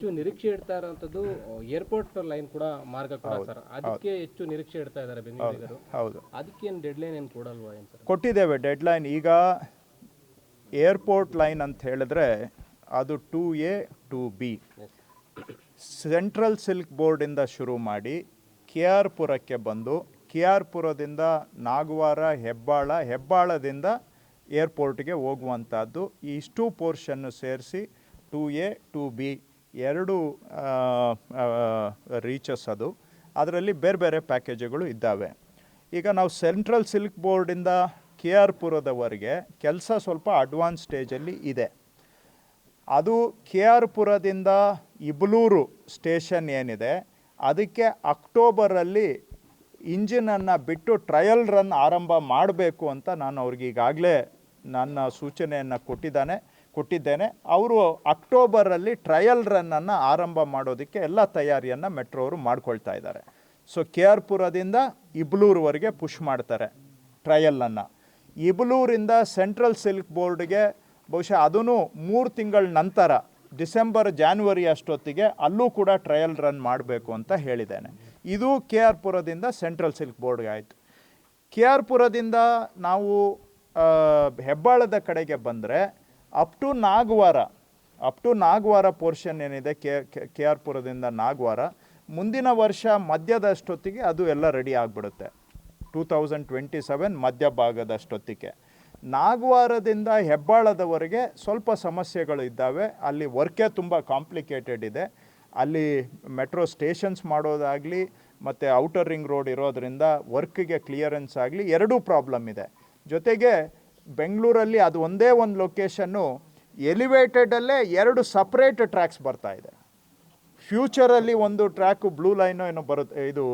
ಹೆಚ್ಚು ನಿರೀಕ್ಷೆ ಇಡ್ತಾ ಇರುವಂತದ್ದು ಏರ್ಪೋರ್ಟ್ ಲೈನ್ ಕೂಡ ಮಾರ್ಗ ಕೂಡ ಸರ್, ಅದಕ್ಕೆ ಹೆಚ್ಚು ನಿರೀಕ್ಷೆ ಇಡ್ತಾ ಇದ್ದಾರೆ ಬೆಂಗಳೂರಿಗರು. ಹೌದು, ಅದಕ್ಕೆ ಏನು ಡೆಡ್ಲೈನ್ ಏನು ಕೊಡಲ್ವಾ ಏನು ಸರ್? ಕೊಟ್ಟಿದ್ದೇವೆ ಡೆಡ್ಲೈನ್. ಈಗ ಏರ್ಪೋರ್ಟ್ ಲೈನ್ ಅಂತ ಹೇಳಿದ್ರೆ ಅದು 2A 2B ಸೆಂಟ್ರಲ್ ಸಿಲ್ಕ್ ಬೋರ್ಡಿಂದ ಶುರು ಮಾಡಿ KR ಪುರಕ್ಕೆ ಬಂದು KR ಪುರದಿಂದ ನಾಗವಾರ, ಹೆಬ್ಬಾಳದಿಂದ ಏರ್ಪೋರ್ಟ್ಗೆ ಹೋಗುವಂಥದ್ದು. ಇಷ್ಟು ಪೋರ್ಷನ್ನು ಸೇರಿಸಿ 2A 2B ಎರಡು ರೀಚಸ್ ಅದು. ಅದರಲ್ಲಿ ಬೇರೆ ಬೇರೆ ಪ್ಯಾಕೇಜುಗಳು ಇದ್ದಾವೆ. ಈಗ ನಾವು ಸೆಂಟ್ರಲ್ ಸಿಲ್ಕ್ ಬೋರ್ಡಿಂದ KR ಪುರದವರೆಗೆ ಕೆಲಸ ಸ್ವಲ್ಪ ಅಡ್ವಾನ್ಸ್ ಸ್ಟೇಜಲ್ಲಿ ಇದೆ. ಅದು KR ಪುರದಿಂದ ಇಬ್ಲೂರು ಸ್ಟೇಷನ್ ಏನಿದೆ ಅದಕ್ಕೆ ಅಕ್ಟೋಬರಲ್ಲಿ ಇಂಜಿನನ್ನು ಬಿಟ್ಟು ಟ್ರಯಲ್ ರನ್ ಆರಂಭ ಮಾಡಬೇಕು ಅಂತ ನಾನು ಅವ್ರಿಗೆ ಈಗಾಗಲೇ ನನ್ನ ಸೂಚನೆಯನ್ನು ಕೊಟ್ಟಿದ್ದೇನೆ. ಅವರು ಅಕ್ಟೋಬರಲ್ಲಿ ಟ್ರಯಲ್ ರನ್ನನ್ನು ಆರಂಭ ಮಾಡೋದಕ್ಕೆ ಎಲ್ಲ ತಯಾರಿಯನ್ನು ಮೆಟ್ರೋ ಅವರು ಮಾಡ್ಕೊಳ್ತಾ ಇದ್ದಾರೆ. ಸೊ KR ಪುರದಿಂದ ಇಬ್ಲೂರುವರೆಗೆ ಪುಷ್ ಮಾಡ್ತಾರೆ ಟ್ರಯಲನ್ನು. ಇಬ್ಲೂರಿಂದ ಸೆಂಟ್ರಲ್ ಸಿಲ್ಕ್ ಬೋರ್ಡ್ಗೆ ಬಹುಶಃ ಅದೂ 3 ತಿಂಗಳ ನಂತರ ಡಿಸೆಂಬರ್ ಜಾನ್ವರಿ ಅಷ್ಟೊತ್ತಿಗೆ ಅಲ್ಲೂ ಕೂಡ ಟ್ರಯಲ್ ರನ್ ಮಾಡಬೇಕು ಅಂತ ಹೇಳಿದ್ದೇನೆ. ಇದು KR ಪುರದಿಂದ ಸೆಂಟ್ರಲ್ ಸಿಲ್ಕ್ ಬೋರ್ಡ್ಗೆ ಆಯಿತು. KR ಪುರದಿಂದ ನಾವು ಹೆಬ್ಬಾಳದ ಕಡೆಗೆ ಬಂದರೆ ಅಪ್ ಟು ನಾಗವಾರ ಪೋರ್ಷನ್ ಏನಿದೆ KR ಪುರದಿಂದ ನಾಗವಾರ, ಮುಂದಿನ ವರ್ಷ ಮಧ್ಯದಷ್ಟೊತ್ತಿಗೆ ಅದು ಎಲ್ಲ ರೆಡಿ ಆಗಿಬಿಡುತ್ತೆ. 2027 ಮಧ್ಯಭಾಗದಷ್ಟೊತ್ತಿಗೆ. ನಾಗವಾರದಿಂದ ಹೆಬ್ಬಾಳದವರೆಗೆ ಸ್ವಲ್ಪ ಸಮಸ್ಯೆಗಳು ಇದ್ದಾವೆ. ಅಲ್ಲಿ ವರ್ಕೇ ತುಂಬ ಕಾಂಪ್ಲಿಕೇಟೆಡ್ ಇದೆ. ಅಲ್ಲಿ ಮೆಟ್ರೋ ಸ್ಟೇಷನ್ಸ್ ಮಾಡೋದಾಗಲಿ ಮತ್ತು ಔಟರ್ ರಿಂಗ್ ರೋಡ್ ಇರೋದರಿಂದ ವರ್ಕ್ಗೆ ಕ್ಲಿಯರೆನ್ಸ್ ಆಗಲಿ ಎರಡೂ ಪ್ರಾಬ್ಲಮ್ ಇದೆ. ಜೊತೆಗೆ ಬೆಂಗಳೂರಲ್ಲಿ ಅದು ಒಂದೇ ಒಂದು ಲೊಕೇಶನ್ನು ಎಲಿವೇಟೆಡಲ್ಲೇ 2 ಸಪ್ರೇಟ್ ಟ್ರ್ಯಾಕ್ಸ್ ಬರ್ತಾ ಇದೆ. ಫ್ಯೂಚರಲ್ಲಿ ಒಂದು ಟ್ರ್ಯಾಕು ಬ್ಲೂ ಲೈನು ಏನೋ ಬರುತ್ತೆ, ಇದು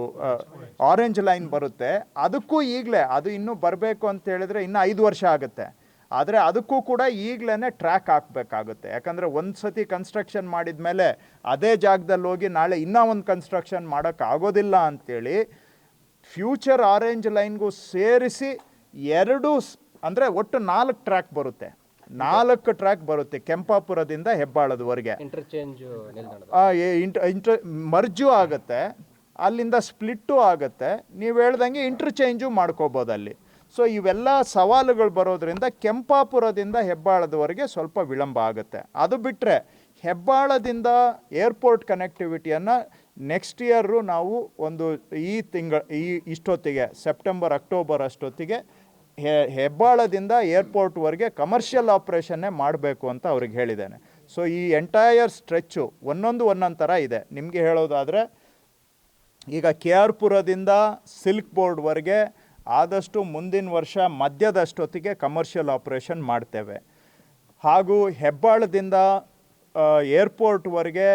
ಆರೆಂಜ್ ಲೈನ್ ಬರುತ್ತೆ. ಅದಕ್ಕೂ ಈಗಲೇ ಅದು ಇನ್ನೂ ಬರಬೇಕು ಅಂತ ಹೇಳಿದ್ರೆ ಇನ್ನೂ 5 ವರ್ಷ ಆಗುತ್ತೆ. ಆದರೆ ಅದಕ್ಕೂ ಕೂಡ ಈಗಲೇ ಟ್ರ್ಯಾಕ್ ಹಾಕಬೇಕಾಗುತ್ತೆ. ಯಾಕಂದರೆ ಒಂದು ಸತಿ ಕನ್ಸ್ಟ್ರಕ್ಷನ್ ಮಾಡಿದ ಮೇಲೆ ಅದೇ ಜಾಗದಲ್ಲಿ ಹೋಗಿ ನಾಳೆ ಇನ್ನೂ ಒಂದು ಕನ್ಸ್ಟ್ರಕ್ಷನ್ ಮಾಡೋಕ್ಕಾಗೋದಿಲ್ಲ ಅಂಥೇಳಿ ಫ್ಯೂಚರ್ ಆರೆಂಜ್ ಲೈನ್ಗೂ ಸೇರಿಸಿ 2 ಅಂದರೆ ಒಟ್ಟು 4 ಟ್ರ್ಯಾಕ್ ಬರುತ್ತೆ. 4 ಟ್ರ್ಯಾಕ್ ಬರುತ್ತೆ ಕೆಂಪಾಪುರದಿಂದ ಹೆಬ್ಬಾಳದವರೆಗೆ. ಮರ್ಜು ಆಗುತ್ತೆ, ಅಲ್ಲಿಂದ ಸ್ಪ್ಲಿಟ್ಟು ಆಗುತ್ತೆ. ನೀವು ಹೇಳ್ದಂಗೆ ಇಂಟರ್ಚೇಂಜು ಮಾಡ್ಕೋಬೋದು ಅಲ್ಲಿ. ಸೊ ಇವೆಲ್ಲ ಸವಾಲುಗಳು ಬರೋದ್ರಿಂದ ಕೆಂಪಾಪುರದಿಂದ ಹೆಬ್ಬಾಳದವರೆಗೆ ಸ್ವಲ್ಪ ವಿಳಂಬ ಆಗುತ್ತೆ. ಅದು ಬಿಟ್ಟರೆ ಹೆಬ್ಬಾಳದಿಂದ ಏರ್ಪೋರ್ಟ್ ಕನೆಕ್ಟಿವಿಟಿಯನ್ನು ನೆಕ್ಸ್ಟ್ ಇಯರು ನಾವು ಒಂದು ಇಷ್ಟೊತ್ತಿಗೆ ಸೆಪ್ಟೆಂಬರ್ ಅಕ್ಟೋಬರ್ ಅಷ್ಟೊತ್ತಿಗೆ ಹೆಬ್ಬಾಳದಿಂದ ಏರ್ಪೋರ್ಟ್ವರೆಗೆ ಕಮರ್ಷಿಯಲ್ ಆಪ್ರೇಷನ್ನೇ ಮಾಡಬೇಕು ಅಂತ ಅವ್ರಿಗೆ ಹೇಳಿದ್ದೇನೆ. ಸೊ ಈ ಎಂಟೈರ್ ಸ್ಟ್ರೆಚ್ಚು ಒಂದೊಂದು ಥರ ಇದೆ. ನಿಮಗೆ ಹೇಳೋದಾದರೆ ಈಗ KR ಪುರದಿಂದ ಸಿಲ್ಕ್ ಬೋರ್ಡ್ವರೆಗೆ ಆದಷ್ಟು ಮುಂದಿನ ವರ್ಷ ಮಧ್ಯದಷ್ಟೊತ್ತಿಗೆ ಕಮರ್ಷಿಯಲ್ ಆಪ್ರೇಷನ್ ಮಾಡ್ತೇವೆ. ಹಾಗೂ ಹೆಬ್ಬಾಳದಿಂದ ಏರ್ಪೋರ್ಟ್ವರೆಗೆ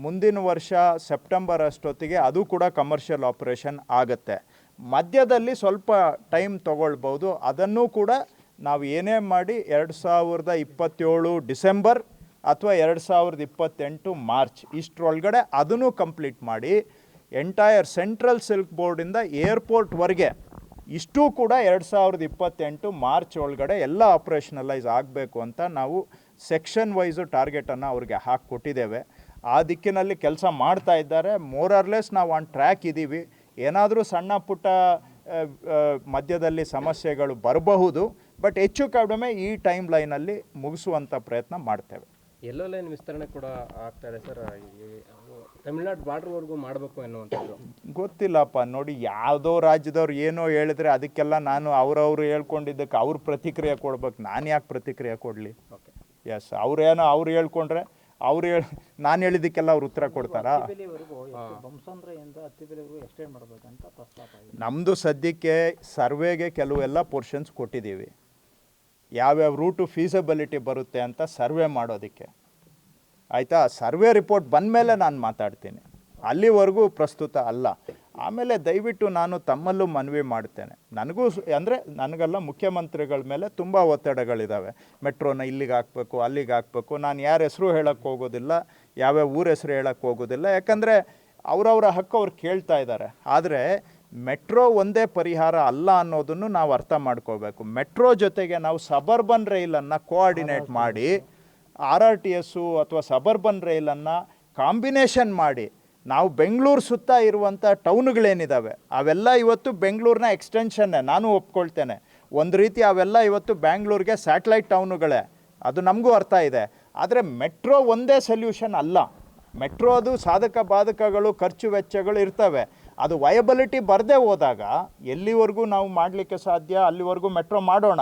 ಮುಂದಿನ ವರ್ಷ ಸೆಪ್ಟೆಂಬರ್ ಅಷ್ಟೊತ್ತಿಗೆ ಅದು ಕೂಡ ಕಮರ್ಷಿಯಲ್ ಆಪ್ರೇಷನ್ ಆಗುತ್ತೆ. ಮಧ್ಯದಲ್ಲಿ ಸ್ವಲ್ಪ ಟೈಮ್ ತೊಗೊಳ್ಬೋದು. ಅದನ್ನೂ ಕೂಡ ನಾವು ಏನೇ ಮಾಡಿ 2027 ಡಿಸೆಂಬರ್ ಅಥವಾ 2028 ಮಾರ್ಚ್ ಇಷ್ಟರೊಳಗಡೆ ಅದನ್ನು ಕಂಪ್ಲೀಟ್ ಮಾಡಿ ಎಂಟೈರ್ ಸೆಂಟ್ರಲ್ ಸಿಲ್ಕ್ ಬೋರ್ಡಿಂದ ಏರ್ಪೋರ್ಟ್ವರೆಗೆ ಇಷ್ಟೂ ಕೂಡ 2028 ಮಾರ್ಚ್ ಒಳಗಡೆ ಎಲ್ಲ ಆಪ್ರೇಷನಲೈಸ್ ಆಗಬೇಕು ಅಂತ ನಾವು ಸೆಕ್ಷನ್ ವೈಸು ಟಾರ್ಗೆಟನ್ನು ಅವ್ರಿಗೆ ಹಾಕಿಕೊಟ್ಟಿದ್ದೇವೆ. ಆ ದಿಕ್ಕಿನಲ್ಲಿ ಕೆಲಸ ಮಾಡ್ತಾ ಇದ್ದಾರೆ. ಮೋರ್ ಆರ್ ಲೆಸ್ ನಾವು ಆನ್ ಟ್ರ್ಯಾಕ್ ಇದ್ದೀವಿ. ಏನಾದರೂ ಸಣ್ಣ ಪುಟ್ಟ ಮಧ್ಯದಲ್ಲಿ ಸಮಸ್ಯೆಗಳು ಬರಬಹುದು, ಬಟ್ ಹೆಚ್ಚು ಕಡಿಮೆ ಈ ಟೈಮ್ ಲೈನಲ್ಲಿ ಮುಗಿಸುವಂಥ ಪ್ರಯತ್ನ ಮಾಡ್ತೇವೆ. ಎಲ್ಲೋ ಲೈನ್ ವಿಸ್ತರಣೆ ಕೂಡ ಆಗ್ತಾ ಇದೆ ಸರ್, ತಮಿಳ್ನಾಡು ಬಾರ್ಡ್ರ್ವರೆಗೂ ಮಾಡಬೇಕು ಎನ್ನುವಂಥದ್ದು. ಗೊತ್ತಿಲ್ಲಪ್ಪ, ನೋಡಿ ಯಾವುದೋ ರಾಜ್ಯದವ್ರು ಏನೋ ಹೇಳಿದ್ರೆ ಅದಕ್ಕೆಲ್ಲ ನಾನು ಅವ್ರು ಹೇಳ್ಕೊಂಡಿದ್ದಕ್ಕೆ ಅವ್ರ ಪ್ರತಿಕ್ರಿಯೆ ಕೊಡ್ಬೇಕು. ನಾನು ಯಾಕೆ ಪ್ರತಿಕ್ರಿಯೆ ಕೊಡಲಿ? ಎಸ್, ಅವ್ರು ಹೇಳ್ಕೊಂಡ್ರೆ ನಾನು ಹೇಳಿದ್ದಕ್ಕೆಲ್ಲ ಅವ್ರು ಉತ್ತರ ಕೊಡ್ತಾರಾ? ನಮ್ಮದು ಸದ್ಯಕ್ಕೆ ಸರ್ವೆಗೆ ಕೆಲವೆಲ್ಲ ಪೋರ್ಷನ್ಸ್ ಕೊಟ್ಟಿದ್ದೀವಿ. ಯಾವ್ಯಾವ ರೂಟು ಫೀಸಿಬಿಲಿಟಿ ಬರುತ್ತೆ ಅಂತ ಸರ್ವೆ ಮಾಡೋದಕ್ಕೆ. ಆಯಿತಾ? ಸರ್ವೆ ರಿಪೋರ್ಟ್ ಬಂದ ಮೇಲೆ ನಾನು ಮಾತಾಡ್ತೀನಿ, ಅಲ್ಲಿವರೆಗೂ ಪ್ರಸ್ತುತ ಅಲ್ಲ. ಆಮೇಲೆ ದಯವಿಟ್ಟು ನಾನು ತಮ್ಮಲ್ಲೂ ಮನವಿ ಮಾಡ್ತೇನೆ, ನನಗಲ್ಲ ಮುಖ್ಯಮಂತ್ರಿಗಳ ಮೇಲೆ ತುಂಬ ಒತ್ತಡಗಳಿದ್ದಾವೆ. ಮೆಟ್ರೋನ ಇಲ್ಲಿಗೆ ಹಾಕಬೇಕು, ಅಲ್ಲಿಗೆ ಹಾಕಬೇಕು. ನಾನು ಯಾರ ಹೆಸರು ಹೇಳೋಕ್ಕೆ ಹೋಗೋದಿಲ್ಲ, ಯಾವ್ಯಾವ ಊರ ಹೆಸರು ಹೇಳೋಕ್ಕೆ ಹೋಗೋದಿಲ್ಲ. ಯಾಕಂದರೆ ಅವರವರ ಹಕ್ಕು ಅವ್ರು ಕೇಳ್ತಾ ಇದ್ದಾರೆ. ಆದರೆ ಮೆಟ್ರೋ ಒಂದೇ ಪರಿಹಾರ ಅಲ್ಲ ಅನ್ನೋದನ್ನು ನಾವು ಅರ್ಥ ಮಾಡ್ಕೋಬೇಕು. ಮೆಟ್ರೋ ಜೊತೆಗೆ ನಾವು ಸಬರ್ಬನ್ ರೈಲನ್ನು ಕೋಆರ್ಡಿನೇಟ್ ಮಾಡಿ RRTS ಅಥವಾ ಸಬರ್ಬನ್ ರೈಲನ್ನು ಕಾಂಬಿನೇಷನ್ ಮಾಡಿ ನಾವು ಬೆಂಗಳೂರು ಸುತ್ತ ಇರುವಂಥ ಟೌನ್ಗಳೇನಿದ್ದಾವೆ ಅವೆಲ್ಲ ಇವತ್ತು ಬೆಂಗಳೂರಿನ ಎಕ್ಸ್ಟೆನ್ಷನ್ನೇ, ನಾನು ಒಪ್ಕೊಳ್ತೇನೆ. ಒಂದು ರೀತಿ ಅವೆಲ್ಲ ಇವತ್ತು ಬ್ಯಾಂಗ್ಳೂರಿಗೆ ಸ್ಯಾಟಲೈಟ್ ಟೌನುಗಳೇ, ಅದು ನಮಗೂ ಅರ್ಥ ಇದೆ. ಆದರೆ ಮೆಟ್ರೋ ಒಂದೇ ಸೊಲ್ಯೂಷನ್ ಅಲ್ಲ. ಮೆಟ್ರೋ ಅದು ಸಾಧಕ ಬಾಧಕಗಳು, ಖರ್ಚು ವೆಚ್ಚಗಳು ಇರ್ತವೆ. ಅದು ವಯಬಲಿಟಿ ಬರದೇ ಹೋದಾಗ ಎಲ್ಲಿವರೆಗೂ ನಾವು ಮಾಡಲಿಕ್ಕೆ ಸಾಧ್ಯ ಅಲ್ಲಿವರೆಗೂ ಮೆಟ್ರೋ ಮಾಡೋಣ.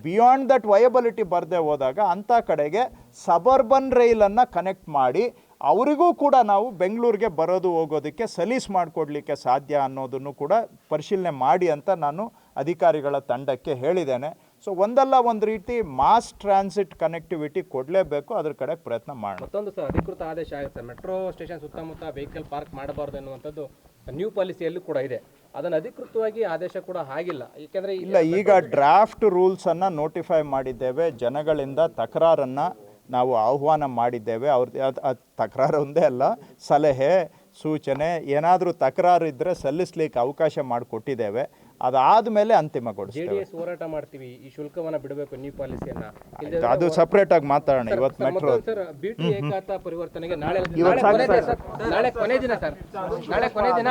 ಬಿಯಾಂಡ್ ದಟ್ ವಯಬಲಿಟಿ ಬರದೇ ಹೋದಾಗ ಅಂಥ ಕಡೆಗೆ ಸಬರ್ಬನ್ ರೈಲನ್ನು ಕನೆಕ್ಟ್ ಮಾಡಿ ಅವರಿಗೂ ಕೂಡ ನಾವು ಬೆಂಗಳೂರಿಗೆ ಬರೋದು ಹೋಗೋದಕ್ಕೆ ಸಲೀಸ್ ಮಾಡಿಕೊಡ್ಲಿಕ್ಕೆ ಸಾಧ್ಯ ಅನ್ನೋದನ್ನು ಕೂಡ ಪರಿಶೀಲನೆ ಮಾಡಿ ಅಂತ ನಾನು ಅಧಿಕಾರಿಗಳ ತಂಡಕ್ಕೆ ಹೇಳಿದ್ದೇನೆ. ಸೊ ಒಂದಲ್ಲ ಒಂದು ರೀತಿ ಮಾಸ್ ಟ್ರಾನ್ಸಿಟ್ ಕನೆಕ್ಟಿವಿಟಿ ಕೊಡಲೇಬೇಕು, ಅದ್ರ ಕಡೆ ಪ್ರಯತ್ನ ಮಾಡೋಣ. ಮತ್ತೊಂದು ಸರ್ ಅಧಿಕೃತ ಆದೇಶ ಆಗುತ್ತೆ, ಮೆಟ್ರೋ ಸ್ಟೇಷನ್ ಸುತ್ತಮುತ್ತ ವೆಹಿಕಲ್ ಪಾರ್ಕ್ ಮಾಡಬಾರ್ದು ಎನ್ನುವಂಥದ್ದು ನ್ಯೂ ಪಾಲಿಸಿಯಲ್ಲೂ ಕೂಡ ಇದೆ. ಅದನ್ನು ಅಧಿಕೃತವಾಗಿ ಆದೇಶ ಕೂಡ ಆಗಿಲ್ಲ, ಏಕೆಂದರೆ ಇಲ್ಲ, ಈಗ ಡ್ರಾಫ್ಟ್ ರೂಲ್ಸನ್ನು ನೋಟಿಫೈ ಮಾಡಿದ್ದೇವೆ. ಜನಗಳಿಂದ ತಕರಾರನ್ನು ನಾವು ಆಹ್ವಾನ ಮಾಡಿದ್ದೇವೆ. ಅವ್ರ ತಕರಾರು ಒಂದೇ ಅಲ್ಲ, ಸಲಹೆ ಸೂಚನೆ ಏನಾದರೂ ತಕರಾರು ಇದ್ದರೆ ಸಲ್ಲಿಸ್ಲಿಕ್ಕೆ ಅವಕಾಶ ಮಾಡಿಕೊಟ್ಟಿದ್ದೇವೆ. ಅದಾದಮೇಲೆ ಅಂತಿಮಗೊಳಿಸ್ತೇವೆ. JDS ಹೋರಾಟ ಮಾಡ್ತೀವಿ, ಈ ಶುಲ್ಕವನ್ನು ಬಿಡಬೇಕು ನ್ಯೂ ಪಾಲಿಸಿಯನ್ನ. ಅದು ಸಪ್ರೇಟಾಗಿ ಮಾತಾಡೋಣ. ಇವತ್ತು ಮೆಟ್ರೋ ಸರ್ BT ಏಕಾತ ಪರಿವರ್ತನೆಗೆ ನಾಳೆ ಕೊನೆ ದಿನ ಸರ್, ನಾಳೆ ಕೊನೆ ದಿನ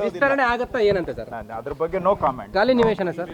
ವಿಸ್ತರಣೆ ಆಗತ್ತಾ ಏನಂತ ಸರ್? ಅದ್ರ ಬಗ್ಗೆ ನೋ ಕಾಮೆಂಟ್. ಖಾಲಿ ನಿವೇಶನ ಸರ್.